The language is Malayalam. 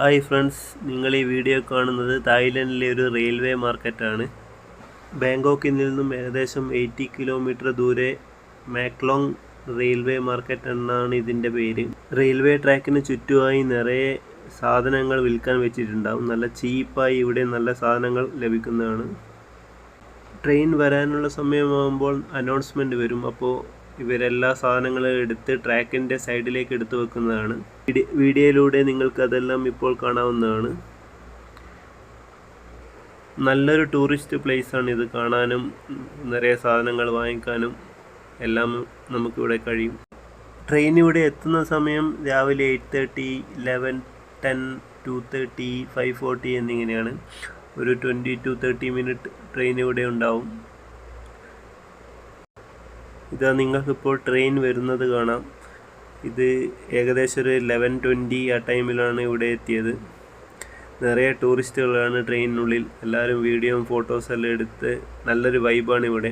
ഹായ് ഫ്രണ്ട്സ്, നിങ്ങൾ ഈ വീഡിയോ കാണുന്നത് തായ്ലൻഡിലെ ഒരു റെയിൽവേ മാർക്കറ്റാണ്. ബാങ്കോക്കിൽ നിന്നും ഏകദേശം 80 കിലോമീറ്റർ ദൂരെ മാക്ലോങ് റെയിൽവേ മാർക്കറ്റ് എന്നാണ് ഇതിൻ്റെ പേര്. റെയിൽവേ ട്രാക്കിന് ചുറ്റുമായി നിറയെ സാധനങ്ങൾ വിൽക്കാൻ വെച്ചിട്ടുണ്ടാവും. നല്ല ചീപ്പായി ഇവിടെ നല്ല സാധനങ്ങൾ ലഭിക്കുന്നതാണ്. ട്രെയിൻ വരാനുള്ള സമയമാകുമ്പോൾ അനൗൺസ്മെൻറ്റ് വരും. അപ്പോൾ ഇവരെല്ലാ സാധനങ്ങളും എടുത്ത് ട്രാക്കിൻ്റെ സൈഡിലേക്ക് എടുത്തു വെക്കുന്നതാണ്. വീഡിയോയിലൂടെ നിങ്ങൾക്ക് അതെല്ലാം ഇപ്പോൾ കാണാവുന്നതാണ്. നല്ലൊരു ടൂറിസ്റ്റ് പ്ലേസാണ് ഇത്. കാണാനും നിറയെ സാധനങ്ങൾ വാങ്ങിക്കാനും എല്ലാം നമുക്കിവിടെ കഴിയും. ട്രെയിൻ ഇവിടെ എത്തുന്ന സമയം രാവിലെ 8:30, 11, 10, 2:30, 5:40 എന്നിങ്ങനെയാണ്. ഒരു 20 to 30 മിനിറ്റ് ട്രെയിൻ ഇവിടെ ഉണ്ടാവും. ഇതാ നിങ്ങൾക്കിപ്പോൾ ട്രെയിൻ വരുന്നത് കാണാം. ഇത് ഏകദേശം ഒരു 11:20 ആ ടൈമിലാണ് ഇവിടെ എത്തിയത്. നിറയെ ടൂറിസ്റ്റുകളാണ് ട്രെയിനിനുള്ളിൽ. എല്ലാവരും വീഡിയോയും ഫോട്ടോസെല്ലാം എടുത്ത് നല്ലൊരു വൈബാണ് ഇവിടെ.